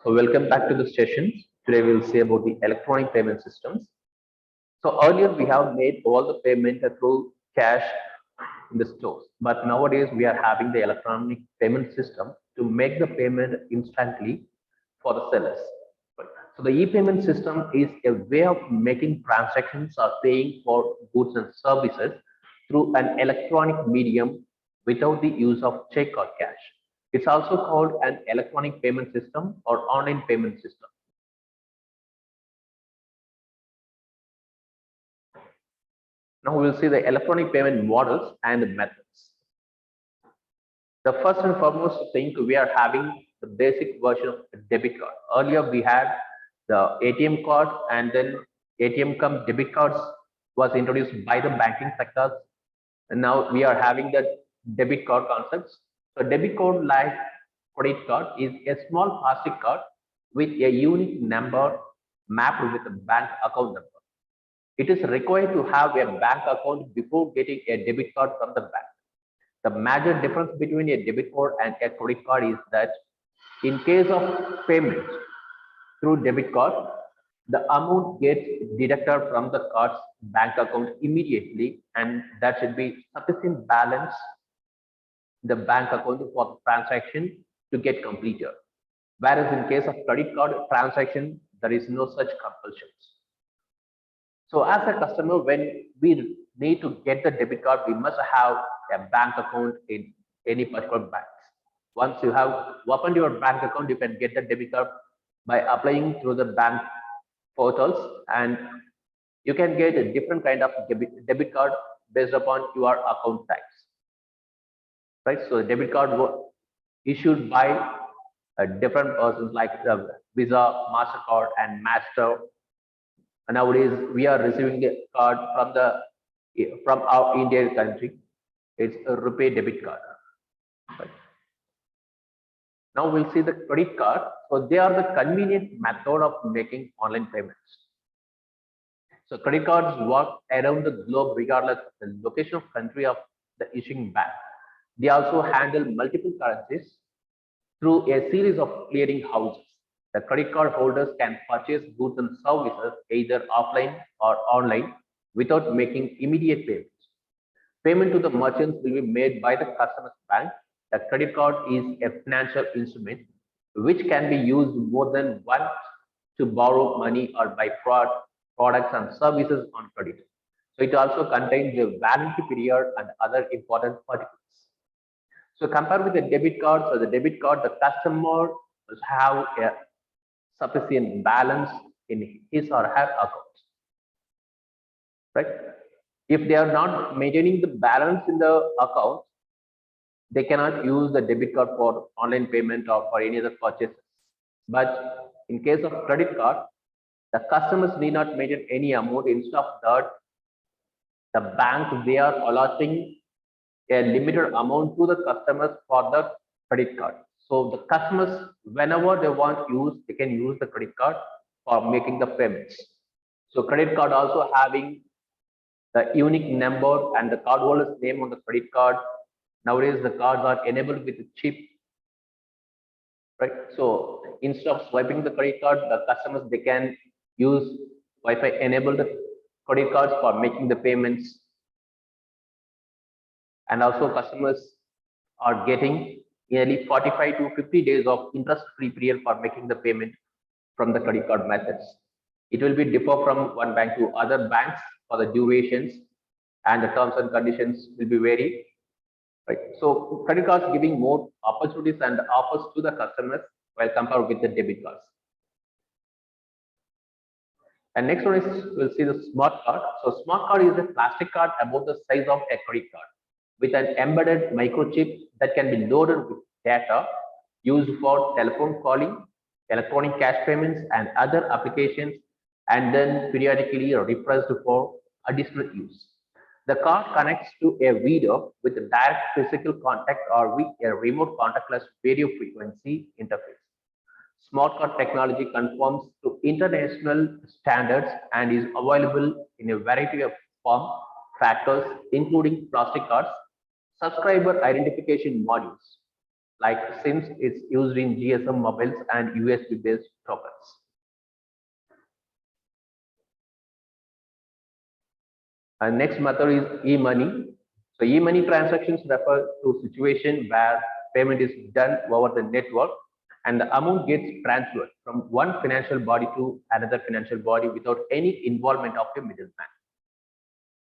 So welcome back to the session. Today we'll see about the electronic payment systems. So earlier we have made all the payment through cash in the stores, but nowadays we are having the electronic payment system to make the payment instantly for the sellers. So the e-payment system is a way of making transactions or paying for goods and services through an electronic medium without the use of check or cash. It's also called an electronic payment system or online payment system. Now we'll see the electronic payment models and methods. The first and foremost thing we are having the basic version of debit card. Earlier we had the ATM card, and then ATM cum debit cards was introduced by the banking sectors, and now we are having the debit card concepts. So debit card like credit card is a small plastic card with a unique number mapped with a bank account number. It is required to have a bank account before getting a debit card from the bank. The major difference between a debit card and a credit card is that in case of payment through debit card, the amount gets deducted from the card's bank account immediately, and that should be sufficient balance the bank account for the transaction to get completed. Whereas in case of credit card transaction, there is no such compulsions. So as a customer, when we need to get the debit card, we must have a bank account in any particular bank. Once you have opened your bank account, you can get the debit card by applying through the bank portals, and you can get a different kind of debit card based upon your account types. Right? So the debit card issued by different persons like the Visa, MasterCard, and Master. And nowadays we are receiving a card from our Indian country. It's a rupee debit card. Right? Now we'll see the credit card. So they are the convenient method of making online payments. So credit cards work around the globe regardless of the location of country of the issuing bank. They also handle multiple currencies through a series of clearing houses. The credit card holders can purchase goods and services either offline or online without making immediate payments. Payment to the merchants will be made by the customer's bank. The credit card is a financial instrument which can be used more than once to borrow money or buy products and services on credit. So it also contains the validity period and other important particulars. So compared with the debit card, so the debit card, the customer must have a sufficient balance in his or her account, right? If they are not maintaining the balance in the account, they cannot use the debit card for online payment or for any other purchases. But in case of credit card, the customers need not maintain any amount. Instead of that, the bank, they are allotting a limited amount to the customers for the credit card. So the customers, whenever they want to use, they can use the credit card for making the payments. So credit card also having the unique number and the cardholder's name on the credit card. Nowadays, the cards are enabled with a chip, right? So instead of swiping the credit card, the customers, they can use Wi-Fi enabled credit cards for making the payments. And also customers are getting nearly 45 to 50 days of interest-free period for making the payment from the credit card methods. It will be differ from one bank to other banks for the durations, and the terms and conditions will be varied. Right. So credit cards giving more opportunities and offers to the customers while compared with the debit cards. And next one is we'll see the smart card. So smart card is a plastic card about the size of a credit card with an embedded microchip that can be loaded with data used for telephone calling, electronic cash payments, and other applications, and then periodically refreshed for additional use. The card connects to a reader with a direct physical contact or with a remote contactless radio frequency interface. Smart card technology conforms to international standards and is available in a variety of form factors, including plastic cards, subscriber identification modules, like since it's used in GSM mobiles and USB based tokens. And next method is e-money. So e-money transactions refer to situation where payment is done over the network and the amount gets transferred from one financial body to another financial body without any involvement of a middleman.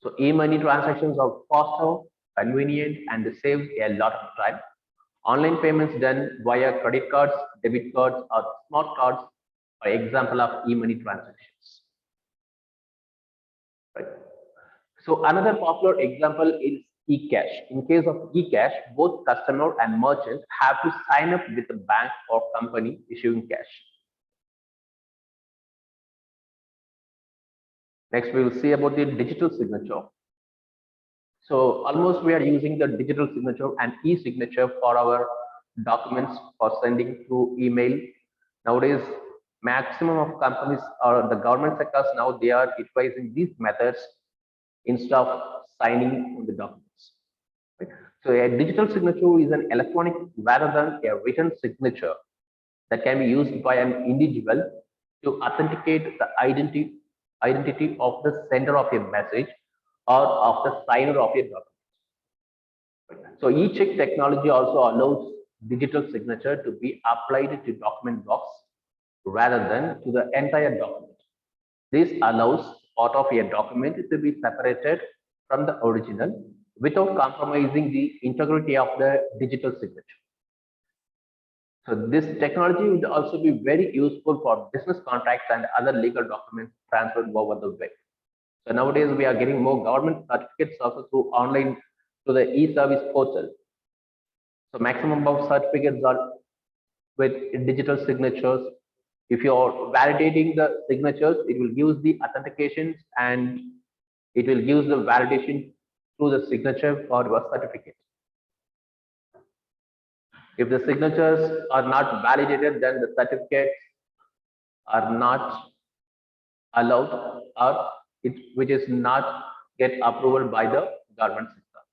So e-money transactions are faster, convenient, and they save a lot of time. Online payments done via credit cards, debit cards, or smart cards are example of e-money transactions. Right. So another popular example is e-cash. In case of e-cash, both customer and merchant have to sign up with the bank or company issuing cash. Next, we will see about the digital signature. So almost we are using the digital signature and e-signature for our documents for sending through email. Nowadays, maximum of companies or the government sectors now they are utilizing these methods instead of signing on the documents. Right? So a digital signature is an electronic rather than a written signature that can be used by an individual to authenticate the identity of the sender of a message or of the signer of a document. So e-check technology also allows digital signature to be applied to document blocks rather than to the entire document. This allows part of a document to be separated from the original without compromising the integrity of the digital signature. So this technology would also be very useful for business contracts and other legal documents transferred over the web. So nowadays we are getting more government certificates also through online to the e-service portal. So maximum of certificates are with digital signatures. If you're validating the signatures, it will use the authentications and it will use the validation through the signature for your certificate. If the signatures are not validated, then the certificates are not allowed or which is not get approval by the government sector.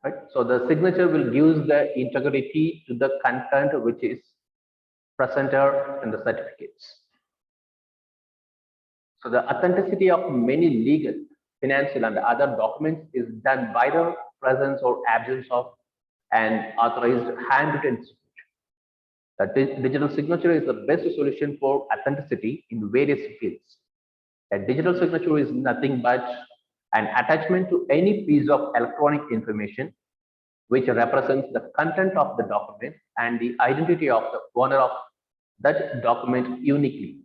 Right? So the signature will give the integrity to the content which is presented in the certificates. So the authenticity of many legal, financial, and other documents is done by the presence or absence of an authorized handwritten signature. The digital signature is the best solution for authenticity in various fields. A digital signature is nothing but an attachment to any piece of electronic information which represents the content of the document and the identity of the owner of that document uniquely.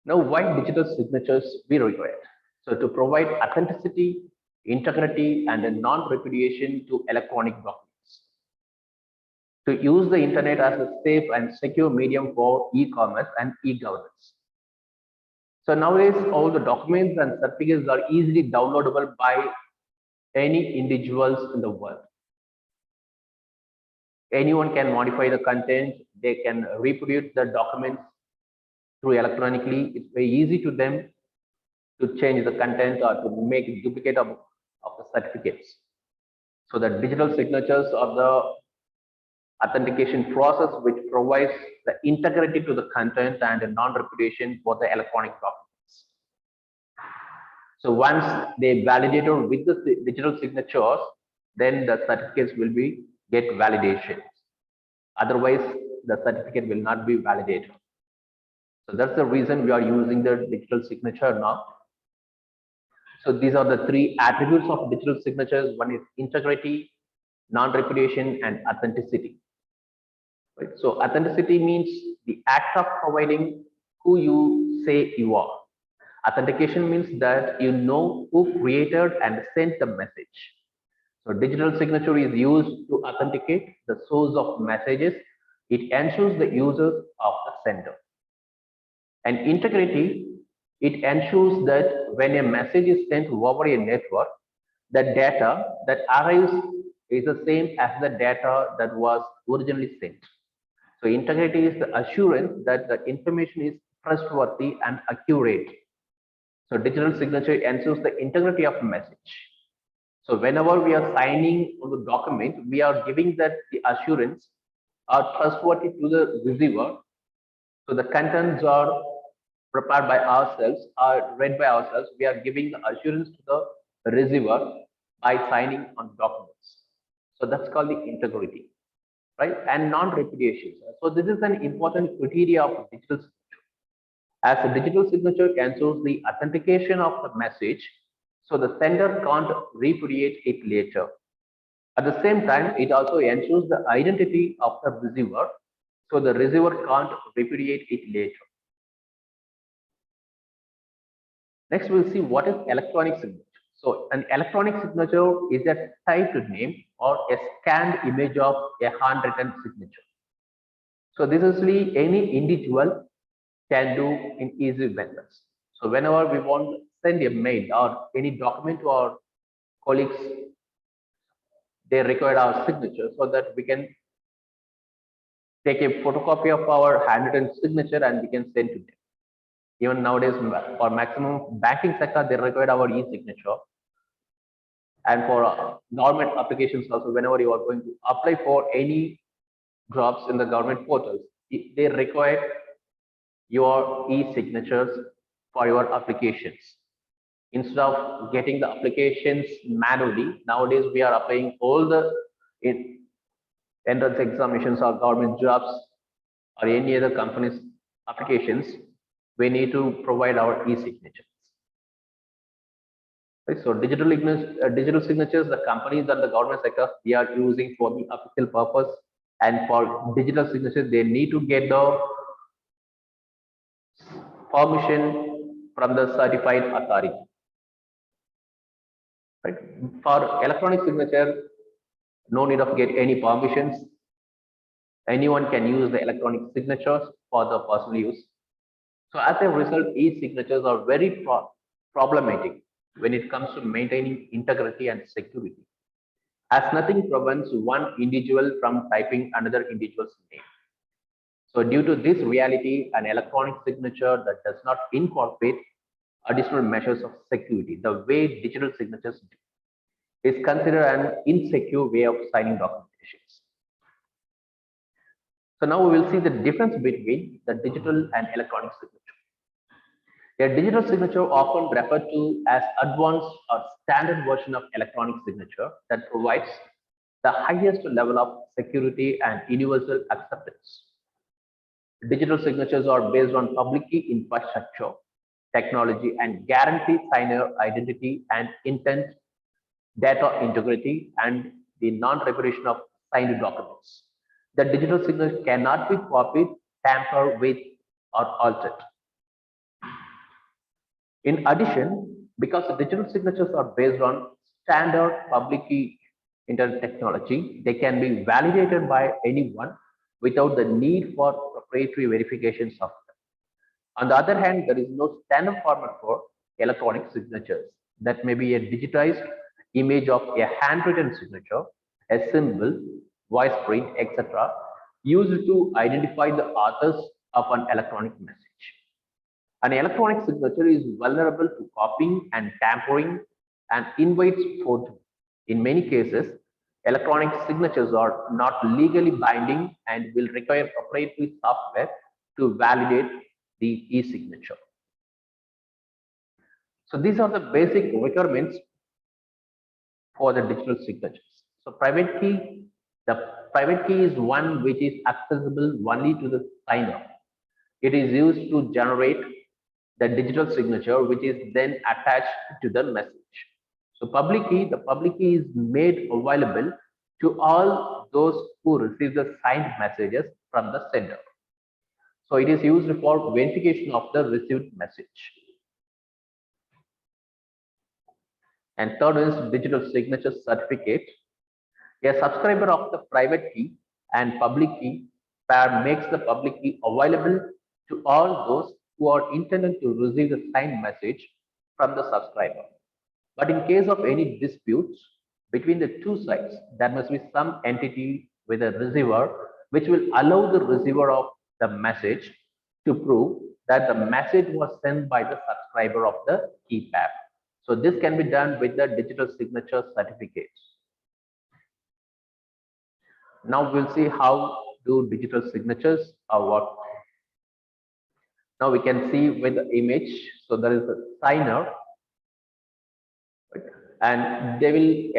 Now, why digital signatures we require? So to provide authenticity, integrity, and a non-repudiation to electronic documents. To use the internet as a safe and secure medium for e-commerce and e-governance. So nowadays, all the documents and certificates are easily downloadable by any individuals in the world. Anyone can modify the content, they can reproduce the documents through electronically. It's very easy to them to change the content or to make a duplicate of the certificates. So the digital signatures are the authentication process which provides the integrity to the content and a non-repudiation for the electronic documents. So once they validated with the digital signatures, then the certificates will be get validation. Otherwise, the certificate will not be validated. So that's the reason we are using the digital signature now. So these are the three attributes of digital signatures. One is integrity, non-repudiation, and authenticity. Right? So authenticity means the act of providing who you say you are. Authentication means that you know who created and sent the message. So digital signature is used to authenticate the source of messages. It ensures the users of the sender. And integrity, it ensures that when a message is sent over a network, the data that arrives is the same as the data that was originally sent. So integrity is the assurance that the information is trustworthy and accurate. So digital signature ensures the integrity of a message. So whenever we are signing on the document, we are giving that the assurance are trustworthy to the receiver. So the contents are prepared by ourselves, are read by ourselves. We are giving the assurance to the receiver by signing on documents. So that's called the integrity, right? And non-repudiation. So this is an important criteria of digital signature. As a digital signature ensures the authentication of the message, so the sender can't repudiate it later. At the same time, it also ensures the identity of the receiver, so the receiver can't repudiate it later. Next, we'll see what is electronic signature. So an electronic signature is a typed name or a scanned image of a handwritten signature. So this is really any individual can do in easy methods. So whenever we want to send a mail or any document to our colleagues, they require our signature so that we can take a photocopy of our handwritten signature and we can send to them. Even nowadays, for maximum banking sector, they require our e-signature. And for government applications also, whenever you are going to apply for any jobs in the government portals, they require your e-signatures for your applications. Instead of getting the applications manually, nowadays we are applying all the entrance examinations or government jobs or any other company's applications, we need to provide our e-signatures. Right? So digital signatures, the companies and the government sector, they are using for the official purpose, and for digital signatures, they need to get the permission from the certified authority. Right? For electronic signature, no need of get any permissions. Anyone can use the electronic signatures for the personal use. So as a result, e-signatures are very problematic when it comes to maintaining integrity and security, as nothing prevents one individual from typing another individual's name. So due to this reality, an electronic signature that does not incorporate additional measures of security, the way digital signatures do, is considered an insecure way of signing documentations. So now we will see the difference between the digital and electronic signature. A digital signature, often referred to as advanced or standard version of electronic signature, that provides the highest level of security and universal acceptance. Digital signatures are based on public key infrastructure, technology, and guarantee signer identity and intent, data integrity, and the non-repudiation of signed documents. The digital signature cannot be copied, tampered with, or altered. In addition, because the digital signatures are based on standard public key internet technology, they can be validated by anyone without the need for proprietary verification software. On the other hand, there is no standard format for electronic signatures. That may be a digitized image of a handwritten signature, a symbol, voice print, etc., used to identify the authors of an electronic message. An electronic signature is vulnerable to copying and tampering and invites forgery. In many cases, electronic signatures are not legally binding and will require proprietary software to validate the e-signature. So these are the basic requirements for the digital signatures. So the private key is one which is accessible only to the signer. It is used to generate the digital signature, which is then attached to the message. So the public key is made available to all those who receive the signed messages from the sender. So it is used for verification of the received message. And third is digital signature certificate. A subscriber of the private key and public key pair makes the public key available to all those who are intended to receive the signed message from the subscriber. But in case of any disputes between the two sides, there must be some entity with a receiver which will allow the receiver of the message to prove that the message was sent by the subscriber of the key pair. So this can be done with the digital signature certificates. Now we'll see how do digital signatures are work. Now we can see with the image. So there is a signer, right? And they will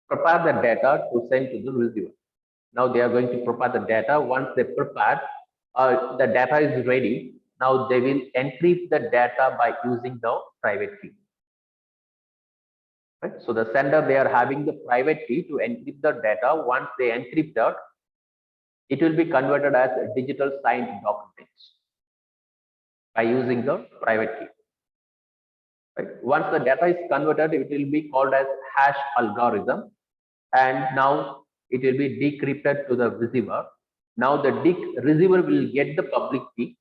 prepare the data to send to the receiver. Now they are going to prepare the data. Once they prepare, the data is ready. Now they will encrypt the data by using the private key. Right? So the sender, they are having the private key to encrypt the data. Once they encrypt that, it will be converted as digital signed documents by using the private key. Right? Once the data is converted, it will be called as hash algorithm, and now it will be decrypted to the receiver. Now the receiver will get the public key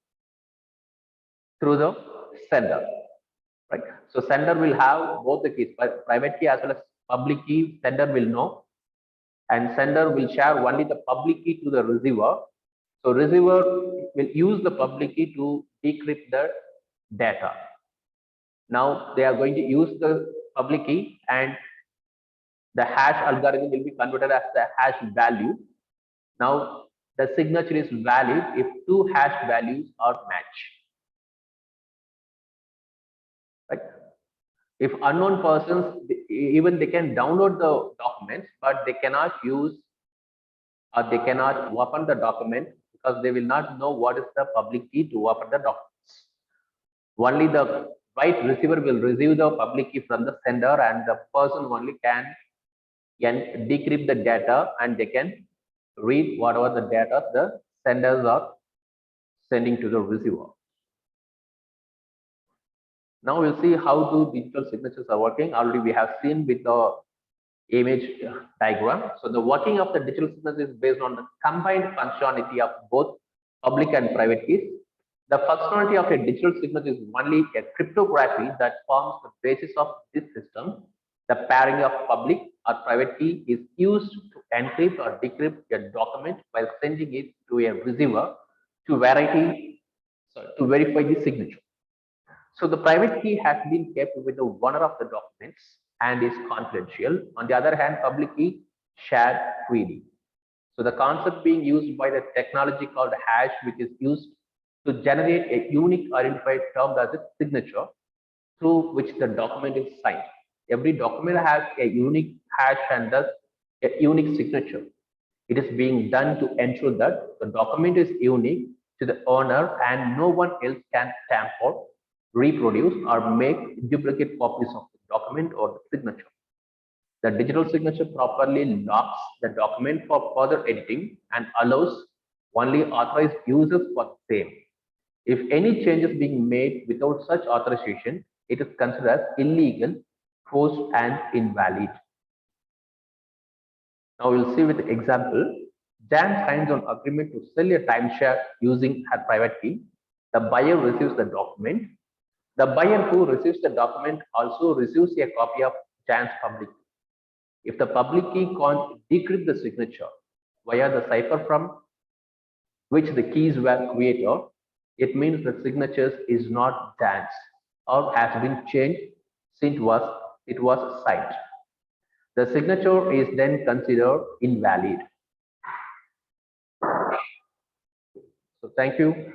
through the sender. Right? So sender will have both the keys, private key as well as public key. Sender will know, and sender will share only the public key to the receiver. So receiver will use the public key to decrypt the data. Now they are going to use the public key, and the hash algorithm will be converted as the hash value. Now the signature is valid if two hash values are matched. Right? If unknown persons, even they can download the documents, but they cannot use or they cannot open the document because they will not know what is the public key to open the documents. Only the right receiver will receive the public key from the sender, and the person only can decrypt the data, and they can read whatever the data the senders are sending to the receiver. Now we'll see how do digital signatures are working. Already we have seen with the image diagram. So the working of the digital signature is based on the combined functionality of both public and private keys. The functionality of a digital signature is only a cryptography that forms the basis of this system. The pairing of public or private key is used to encrypt or decrypt a document while sending it to a receiver to verify the signature. So the private key has been kept with the owner of the documents and is confidential. On the other hand, public key shared freely. So the concept being used by the technology called hash, which is used to generate a unique identifier termed as a signature through which the document is signed. Every document has a unique hash and thus a unique signature. It is being done to ensure that the document is unique to the owner and no one else can tamper, reproduce, or make duplicate copies of the document or the signature. The digital signature properly locks the document for further editing and allows only authorized users for the same. If any changes being made without such authorization, it is considered as illegal, forced, and invalid. Now we'll see with example. Jan signs on agreement to sell a timeshare using her private key. The buyer receives the document. The buyer who receives the document also receives a copy of Jan's public key. If the public key can't decrypt the signature via the cipher from which the keys were created, it means the signatures is not Jan's or has been changed since it was signed. The signature is then considered invalid. So thank you.